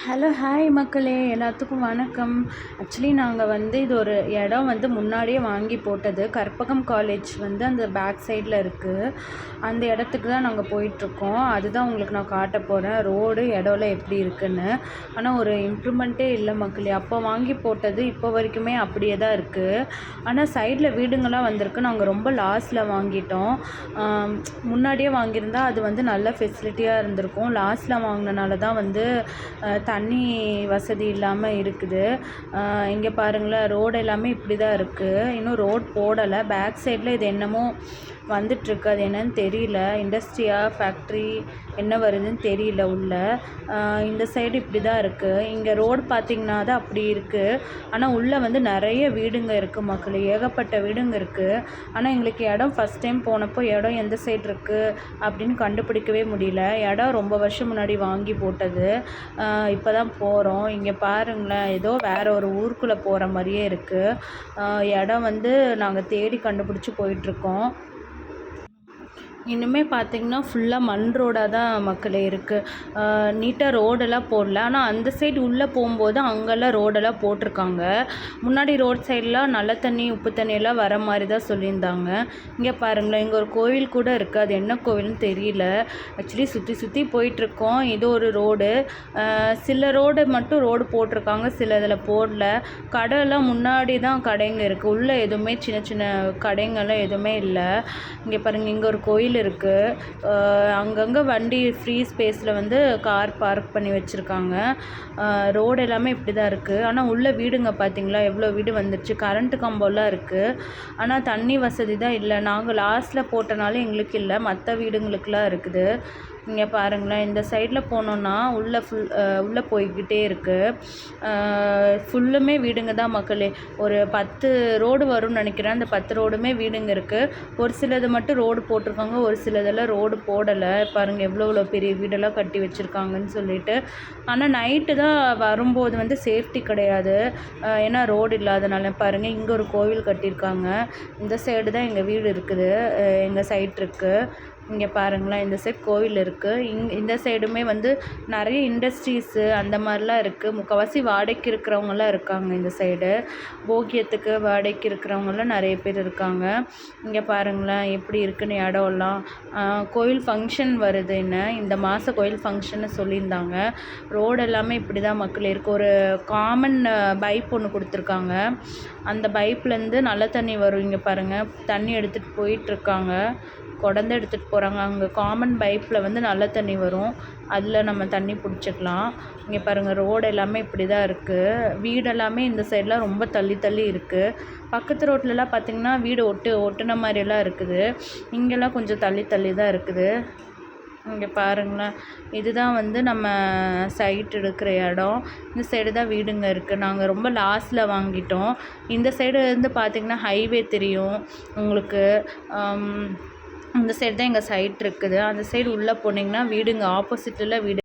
Hello hi மக்களே, எல்லாத்துக்கும் வணக்கம். ஆக்சுவலி நாங்கள் இது ஒரு இடம் முன்னாடியே வாங்கி போட்டது. கற்பகம் காலேஜ் அந்த பேக் சைடில் இருக்குது. அந்த இடத்துக்கு தான் நாங்கள் போயிட்டுருக்கோம். அதுதான் உங்களுக்கு நான் காட்ட போகிறேன், ரோடு இடம்லாம் எப்படி இருக்குன்னு. ஆனால் ஒரு இம்ப்ரூவ்மெண்ட்டே இல்லை மக்களே. அப்போ வாங்கி போட்டது இப்போ வரைக்குமே அப்படியே தான் இருக்குது. ஆனால் சைடில் வீடுங்கள்லாம் வந்திருக்கு. நாங்கள் ரொம்ப லாஸில் வாங்கிட்டோம். முன்னாடியே வாங்கியிருந்தால் அது நல்ல ஃபெசிலிட்டியாக இருந்திருக்கும். லாஸில் வாங்கினனால தான் தண்ணி வசதி இல்லாமல் இருக்குது. இங்கே பாருங்களேன், ரோடு எல்லாமே இப்படி தான் இருக்குது. இன்னும் ரோட் போடலை. பேக் சைடில் இது என்னமோ வந்துட்டுருக்கு, அது என்னன்னு தெரியல. இண்டஸ்ட்ரியா ஃபேக்ட்ரி என்ன வருதுன்னு தெரியல உள்ள. இந்த சைடு இப்படி தான் இருக்குது. இங்கே ரோடு பார்த்திங்கன்னா தான் அப்படி இருக்குது. ஆனால் உள்ளே நிறைய வீடுங்க இருக்குது மக்களே, ஏகப்பட்ட வீடுங்க இருக்குது. ஆனால் எங்களுக்கு இடம் ஃபஸ்ட் டைம் போனப்போ இடம் எந்த சைடு இருக்குது அப்படின்னு கண்டுபிடிக்கவே முடியல. இடம் ரொம்ப வருஷம் முன்னாடி வாங்கி போட்டது. இப்போ தான் போகிறோம். இங்கே பாருங்களேன், ஏதோ வேறு ஒரு ஊருக்குள்ளே போகிற மாதிரியே இருக்குது. இடம் நாங்கள் தேடி கண்டுபிடிச்சி போயிட்டுருக்கோம். இன்னுமே பார்த்திங்கன்னா ஃபுல்லாக மண் ரோடாக தான் மக்களே இருக்குது. நீட்டாக ரோடெல்லாம் போடல. ஆனால் அந்த சைடு உள்ளே போகும்போது அங்கெல்லாம் ரோடெல்லாம் போட்டிருக்காங்க. முன்னாடி ரோட் சைடெலாம் நல்ல தண்ணி உப்பு தண்ணியெல்லாம் வர மாதிரி தான் சொல்லியிருந்தாங்க. இங்கே பாருங்களேன், இங்கே ஒரு கோவில் கூட இருக்குது. அது என்ன கோவில்னு தெரியல. ஆக்சுவலி சுற்றி போயிட்டுருக்கோம். இது ஒரு ரோடு. சில ரோடு மட்டும் ரோடு போட்டிருக்காங்க, சில இதில் போடல. கடையெல்லாம் முன்னாடி தான் கடைங்க இருக்குது. உள்ளே எதுவுமே சின்ன சின்ன கடைங்கள்லாம் எதுவுமே இல்லை. இங்கே பாருங்கள், இங்கே ஒரு கோயில் இருக்குது. அங்கங்கே வண்டி ஃப்ரீ ஸ்பேஸில் கார் பார்க் பண்ணி வச்சுருக்காங்க. ரோடு எல்லாமே இப்படி தான் இருக்குது. ஆனால் உள்ள வீடுங்க பார்த்திங்களா, எவ்வளோ வீடு வந்துருச்சு. கரண்ட்டு கம்பம்லாம் இருக்குது. ஆனால் தண்ணி வசதி தான் இல்லை. நாங்கள் லாஸ்ட்டில் போட்டனால எங்களுக்கு இல்லை, மற்ற வீடுங்களுக்கெலாம் இருக்குது. இங்கே பாருங்களேன், இந்த சைடில் போனோன்னா உள்ளே போய்கிட்டே இருக்குது. ஃபுல்லுமே வீடுங்க தான் மக்களே. ஒரு 10 ரோடு வரும்னு நினைக்கிறேன். அந்த 10 ரோடுமே வீடுங்க இருக்குது. ஒரு சிலது மட்டும் ரோடு போட்டிருக்காங்க, ஒரு சிலதெல்லாம் ரோடு போடலை. பாருங்கள் எவ்வளோ பெரிய வீடெல்லாம் கட்டி வச்சுருக்காங்கன்னு சொல்லிட்டு. ஆனால் நைட்டு தான் வரும்போது சேஃப்டி கிடையாது. ஏன்னா ரோடு இல்லாதனால. பாருங்கள், இங்கே ஒரு கோவில் கட்டியிருக்காங்க. இந்த சைடு தான் எங்கள் வீடு இருக்குது, எங்கள் சைட் இருக்குது. இங்கே பாருங்களேன், இந்த சைட் கோவில் இருக்குது. இந்த சைடுமே நிறைய இண்டஸ்ட்ரீஸு அந்த மாதிரிலாம் இருக்குது. முக்கால்வாசி வாடகைக்கு இருக்கிறவங்களாம் இருக்காங்க. இந்த சைடு போகியத்துக்கு வாடகைக்கு இருக்கிறவங்களாம் நிறைய பேர் இருக்காங்க. இங்கே பாருங்களேன் எப்படி இருக்குன்னு இடம்லாம். கோயில் ஃபங்க்ஷன் வருது, என்ன இந்த மாதம் கோயில் ஃபங்க்ஷன்னு சொல்லியிருந்தாங்க. ரோடு எல்லாமே இப்படி தான் மக்கள் இருக்குது. ஒரு காமன் பைப் ஒன்று கொடுத்துருக்காங்க. அந்த பைப்லேருந்து நல்ல தண்ணி வரும். இங்கே பாருங்கள், தண்ணி எடுத்துகிட்டு போயிட்டுருக்காங்க, கொடந்து எடுத்துகிட்டு போகிறாங்க. அங்கே காமன் பைப்பில் நல்ல தண்ணி வரும், அதில் நம்ம தண்ணி பிடிச்சிக்கலாம். இங்கே பாருங்கள், ரோடு எல்லாமே இப்படி தான் இருக்குது. வீடெல்லாமே இந்த சைடெலாம் ரொம்ப தள்ளி இருக்குது. பக்கத்து ரோட்லலாம் பார்த்திங்கன்னா வீடு ஒட்டுன மாதிரியெல்லாம் இருக்குது. இங்கெல்லாம் கொஞ்சம் தள்ளி தான் இருக்குது. இங்கே பாருங்களேன், இதுதான் நம்ம சைட் எடுக்கிற இடம். இந்த சைடு தான் வீடுங்க இருக்குது. நாங்கள் ரொம்ப லாஸ்ட்டில் வாங்கிட்டோம். இந்த சைடு பார்த்திங்கன்னா ஹைவே தெரியும் உங்களுக்கு. அந்த சைடு தான் எங்கள் சைட் இருக்குது. அந்த சைடு உள்ளே போனீங்கன்னா வீடுங்க, ஆப்போசிட்டில் வீடு.